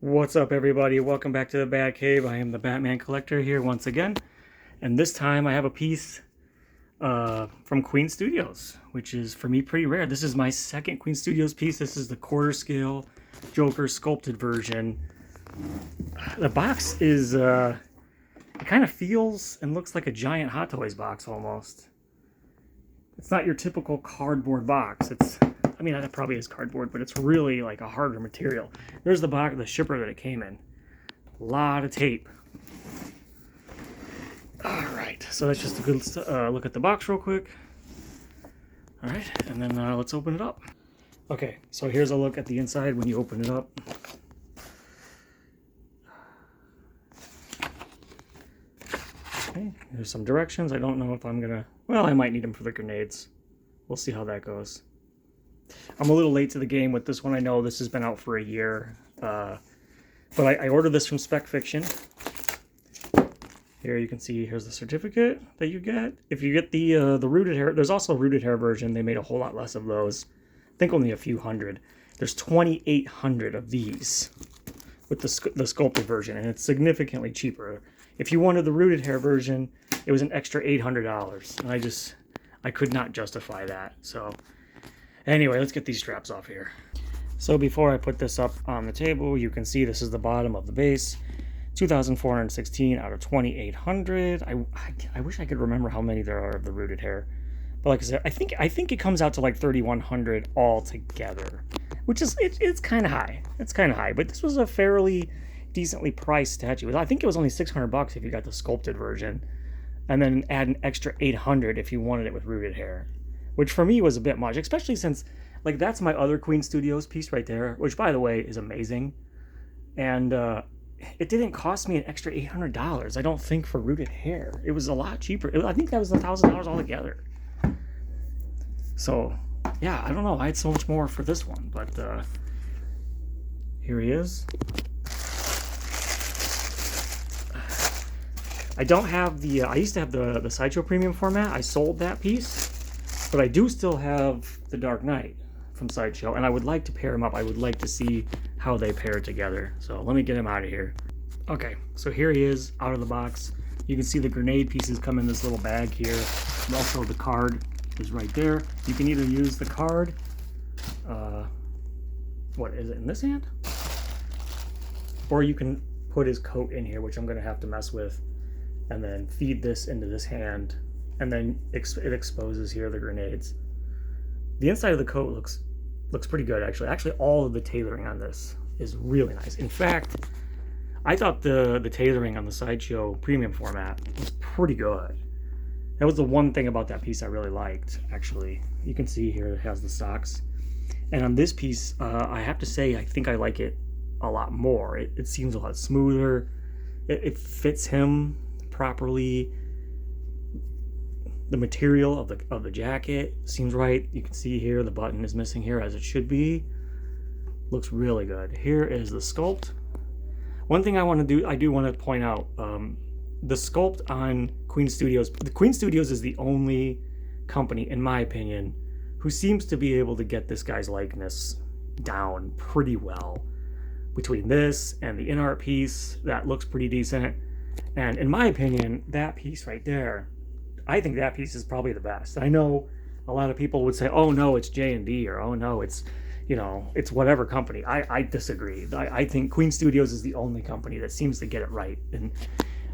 What's up, everybody? Welcome back to the Bat Cave. I am the Batman Collector here once again, and this time I have a piece from Queen Studios, which is for me pretty rare. This is my second Queen Studios piece. This is the quarter scale Joker sculpted version. The box is it kind of feels and looks like a giant Hot Toys box almost. It's not your typical cardboard box. I mean, that probably is cardboard, but it's really like a harder material. There's the box, the shipper that it came in. A lot of tape. All right, so that's just a good look at the box real quick. All right, and then let's open it up. Okay, so here's a look at the inside when you open it up. Okay, there's some directions. I don't know if I'm gonna, well, I might need them for the grenades. We'll see how that goes. I'm a little late to the game with this one. I know this has been out for a year, but I ordered this from Spec Fiction. Here you can see, here's the certificate that you get. If you get the rooted hair, there's also a rooted hair version. They made a whole lot less of those. I think only a few hundred. There's 2,800 of these with the sculpted version, and it's significantly cheaper. If you wanted the rooted hair version, it was an extra $800, and I could not justify that. So anyway, let's get these straps off here. So before I put this up on the table, you can see this is the bottom of the base. 2,416 out of 2,800. I wish I could remember how many there are of the rooted hair. But like I said, I think it comes out to like 3,100 all together, which is it's kind of high. It's kind of high, but this was a fairly decently priced statue. I think it was only $600 if you got the sculpted version, and then add an extra 800 if you wanted it with rooted hair, which for me was a bit much, especially since like that's my other Queen Studios piece right there, which by the way is amazing, and it didn't cost me an extra $800. I don't think for rooted hair. It was a lot cheaper. I think that was $1,000 altogether. So yeah, I don't know. I had so much more for this one, but here he is. I don't have the, I used to have the Sideshow Premium format. I sold that piece, but I do still have the Dark Knight from Sideshow, and I would like to pair them up. I would like to see how they pair together. So let me get him out of here. Okay, so here he is out of the box. You can see the grenade pieces come in this little bag here. And also the card is right there. You can either use the card, what is it, in this hand? Or you can put his coat in here, which I'm gonna have to mess with, and then feed this into this hand, and then it exposes here the grenades. The inside of the coat looks pretty good, actually. Actually, all of the tailoring on this is really nice. In fact, I thought the tailoring on the Sideshow Premium format was pretty good. That was the one thing about that piece I really liked, actually. You can see here it has the socks. And on this piece, I have to say, I think I like it a lot more. It seems a lot smoother. It fits him properly. The material of the jacket seems right. You can see here the button is missing here as it should be. Looks really good. Here is the sculpt. One thing I do want to point out, the sculpt on Queen Studios. The Queen Studios is the only company, in my opinion, who seems to be able to get this guy's likeness down pretty well. Between this and the in-art piece, that looks pretty decent. And in my opinion, that piece right there, I think that piece is probably the best. I know a lot of people would say, oh no, it's J&D, or oh no, it's, you know, it's whatever company. I disagree. I think Queen Studios is the only company that seems to get it right. And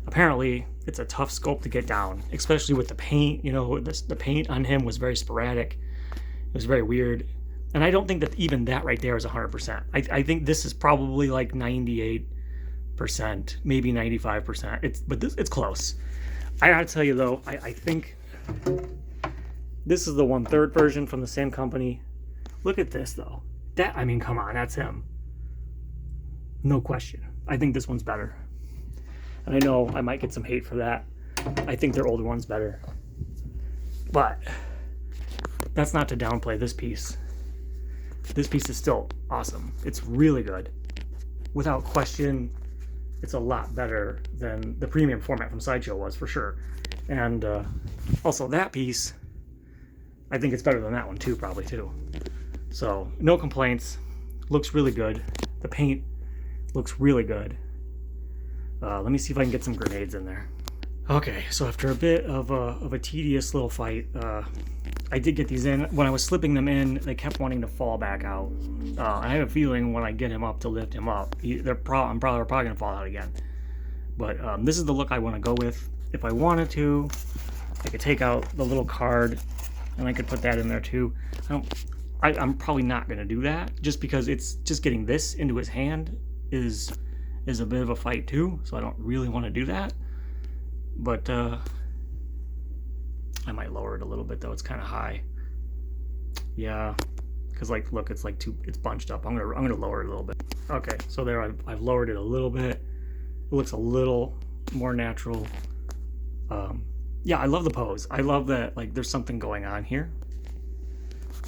apparently it's a tough sculpt to get down, especially with the paint. You know, the paint on him was very sporadic. It was very weird. And I don't think that even that right there is 100%. I think this is probably like 98%, maybe 95%. It's close. I gotta tell you though, I think this is the 1/3 version from the same company. Look at this though. I mean, come on, that's him. No question. I think this one's better. And I know I might get some hate for that. I think their older one's better. But that's not to downplay this piece. This piece is still awesome. It's really good. Without question, it's a lot better than the premium format from Sideshow was, for sure. And also that piece, I think it's better than that one too, probably too. So no complaints. Looks really good. The paint Looks really good. Let me see if I can get some grenades in there. Okay, so after a bit of a tedious little fight, I did get these in. When I was slipping them in, they kept wanting to fall back out. I have a feeling when I get him up to lift him up, I'm probably going to fall out again. But this is the look I want to go with. If I wanted to, I could take out the little card, and I could put that in there too. I'm probably not going to do that, just because it's just getting this into his hand is a bit of a fight too, so I don't really want to do that. But I might lower it a little bit though. It's kind of high. Yeah, because like, look, it's like it's bunched up. I'm gonna lower it a little bit. Okay, so there I've lowered it a little bit. It looks a little more natural. Yeah, I love the pose. I love that, like, there's something going on here.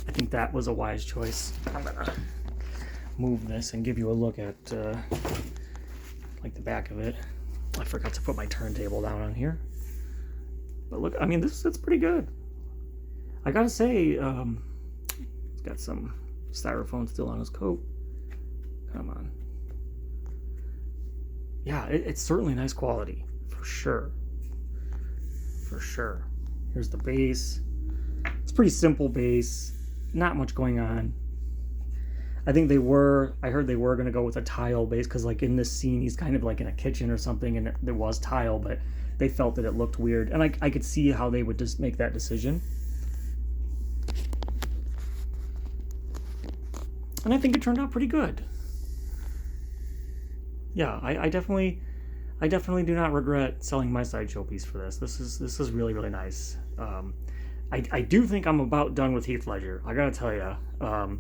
I think that was a wise choice. I'm gonna move this and give you a look at like the back of it. I forgot to put my turntable down on here. But look, I mean, it's pretty good. I gotta say, it's got some styrofoam still on his coat. Come on. Yeah, it's certainly nice quality, for sure. For sure. Here's the base. It's pretty simple base. Not much going on. I heard they were going to go with a tile base, because like in this scene he's kind of like in a kitchen or something, and there was tile, but they felt that it looked weird, and I could see how they would just make that decision. And I think it turned out pretty good. Yeah, I definitely do not regret selling my sideshow piece for this. This is really, really nice. I do think I'm about done with Heath Ledger. I gotta tell you,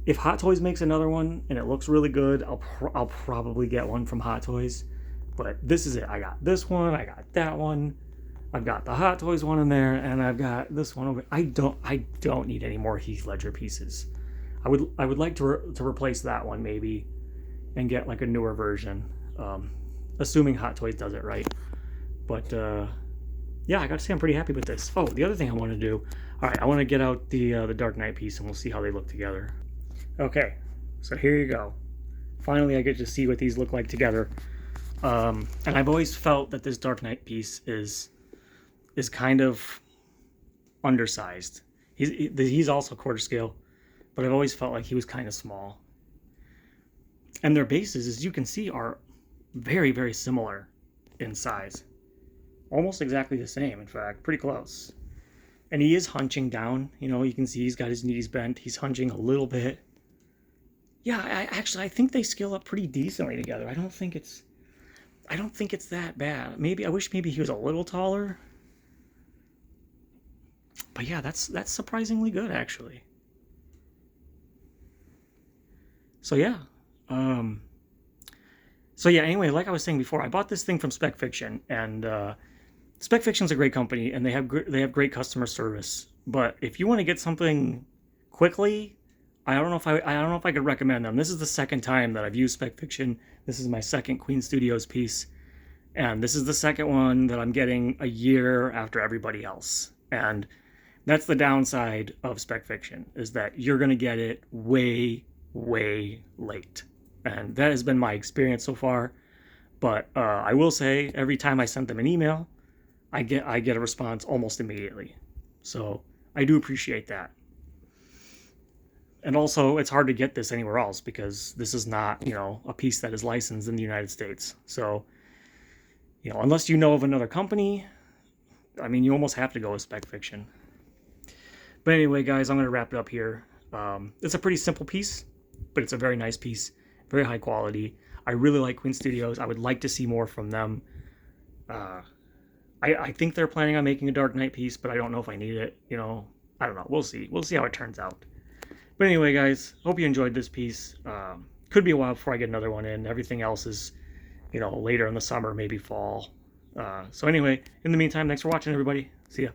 if Hot Toys makes another one and it looks really good, I'll probably get one from Hot Toys. But this is it. I got this one. I got that one. I've got the Hot Toys one in there, and I've got this one over. I don't need any more Heath Ledger pieces. I would like to replace that one maybe, and get like a newer version, assuming Hot Toys does it right. But yeah, I gotta say I'm pretty happy with this. Oh, the other thing I want to do. All right, I want to get out the Dark Knight piece, and we'll see how they look together. Okay, so here you go. Finally, I get to see what these look like together. And I've always felt that this Dark Knight piece is kind of undersized. He's also quarter scale, but I've always felt like he was kind of small. And their bases, as you can see, are very, very similar in size. Almost exactly the same, in fact, pretty close. And he is hunching down. You know, you can see he's got his knees bent. He's hunching a little bit. Yeah, I think they scale up pretty decently together. I don't think it's that bad. I wish maybe he was a little taller. But yeah, that's surprisingly good, actually. So yeah. Anyway, like I was saying before, I bought this thing from Spec Fiction, and Spec Fiction's a great company, and they have great customer service. But if you want to get something quickly, I don't know if I could recommend them. This is the second time that I've used Spec Fiction. This is my second Queen Studios piece, and this is the second one that I'm getting a year after everybody else. And that's the downside of Spec Fiction, is that you're going to get it way, way late. And that has been my experience so far. But I will say, every time I sent them an email, I get a response almost immediately. So I do appreciate that. And also, it's hard to get this anywhere else, because this is not, a piece that is licensed in the United States. So, unless you know of another company, I mean, you almost have to go with Spec Fiction. But anyway, guys, I'm going to wrap it up here. It's a pretty simple piece, but it's a very nice piece. Very high quality. I really like Queen Studios. I would like to see more from them. I think they're planning on making a Dark Knight piece, but I don't know if I need it. I don't know. We'll see. We'll see how it turns out. But anyway, guys, hope you enjoyed this piece. Could be a while before I get another one in. Everything else is, later in the summer, maybe fall. So anyway, in the meantime, thanks for watching, everybody. See ya.